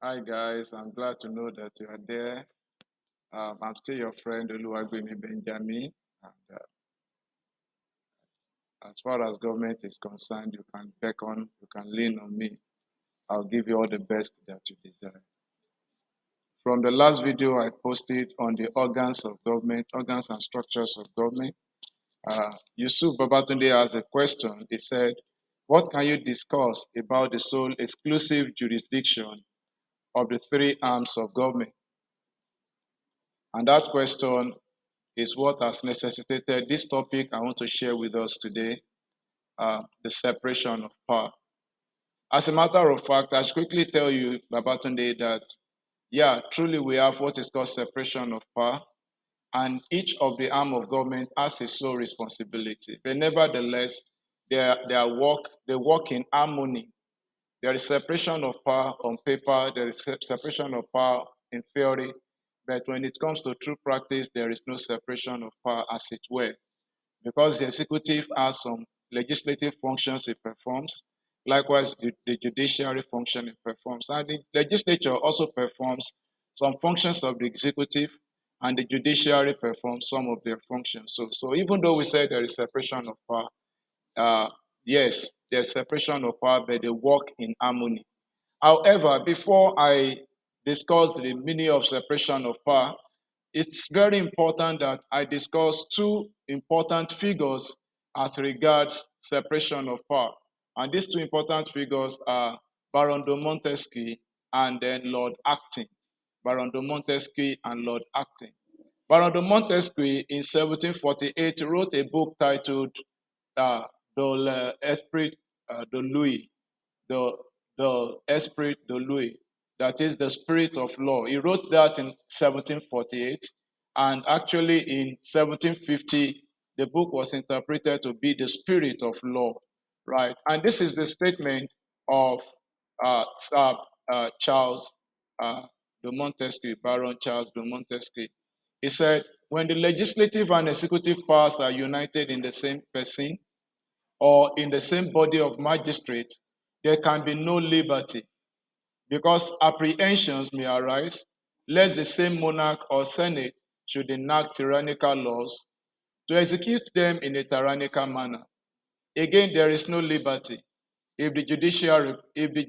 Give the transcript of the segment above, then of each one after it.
Hi guys, I'm glad to know that you are there. I'm still your friend Oluwagbemi Benjamin. And as far as government is concerned, you can beckon, you can lean on me. I'll give you all the best that you deserve. From the last video I posted on the organs of government, organs and structures of government, Yusuf Babatunde has a question. He said, "What can you discuss about the sole exclusive jurisdiction of the three arms of government?" And that question is what has necessitated this topic I want to share with us today, the separation of power. As a matter of fact, I should quickly tell you, Babatunde, that yeah, truly we have what is called separation of power, and each of the arm of government has a sole responsibility. But nevertheless, they work in harmony. There is separation of power on paper, there is separation of power in theory, but when it comes to true practice, there is no separation of power as it were, because the executive has some legislative functions it performs, likewise the judiciary function it performs, and the legislature also performs some functions of the executive, and the judiciary performs some of their functions. So even though we say there is separation of power, uh, yes, there's separation of power, but they work in harmony. However, before I discuss the meaning of separation of power, it's very important that I discuss two important figures as regards separation of power. And these two important figures are Baron de Montesquieu and then Lord Acton. Baron de Montesquieu and Lord Acton. Baron de Montesquieu in 1748 wrote a book titled L'Esprit de Louis, the, the Esprit de Louis, that is the spirit of law. He wrote that in 1748, and actually in 1750, the book was interpreted to be the spirit of law, right? And this is the statement of Sir Charles uh, de Montesquieu, Baron Charles de Montesquieu. He said, when the legislative and executive powers are united in the same person or in the same body of magistrates, there can be no liberty, because apprehensions may arise lest the same monarch or senate should enact tyrannical laws to execute them in a tyrannical manner. Again, there is no liberty if the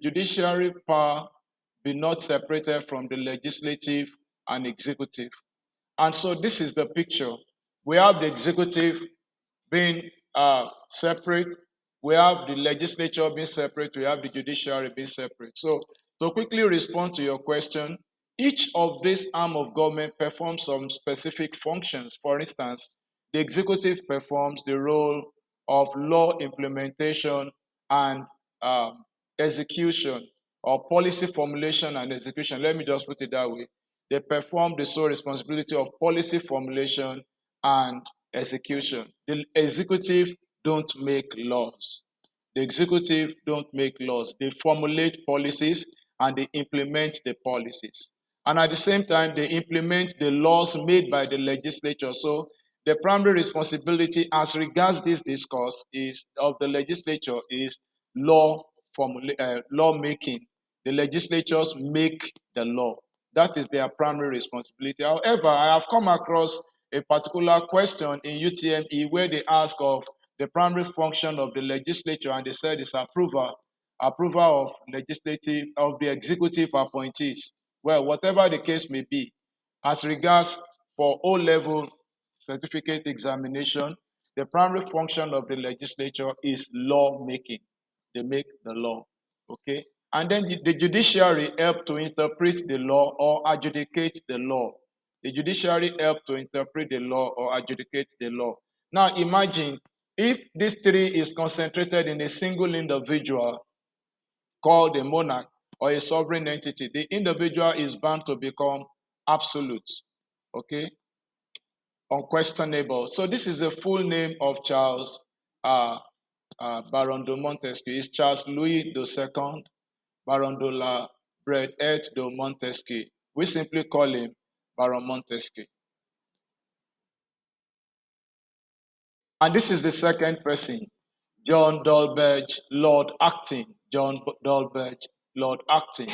judiciary power be not separated from the legislative and executive. And so this is the picture. We have the executive being separate, we have the legislature being separate, we have the judiciary being separate. So to quickly respond to your question, each of these arm of government performs some specific functions. For instance, the executive performs the role of law implementation and um, execution, or policy formulation and execution. Let me just put it that way. They perform the sole responsibility of policy formulation and execution. The executive don't make laws. The executive don't make laws. They formulate policies and they implement the policies. And at the same time, they implement the laws made by the legislature. So the primary responsibility as regards this discourse is of the legislature is law making. The legislatures make the law. That is their primary responsibility. However, I have come across a particular question in UTME where they ask of the primary function of the legislature, and they said it's approval of the executive appointees. Well, whatever the case may be, as regards for O-level certificate examination, the primary function of the legislature is law making. They make the law. Okay? And then the judiciary help to interpret the law or adjudicate the law. The judiciary help to interpret the law or adjudicate the law. Now imagine if this three is concentrated in a single individual called a monarch or a sovereign entity, the individual is bound to become absolute, okay, unquestionable. So this is the full name of Charles Baron de Montesquieu. It's Charles Louis II Baron de la Bretette de Montesquieu. We simply call him Baron Montesquieu. And this is the second person, John Dalberge, Lord Acton. John Dalberge, Lord Acton.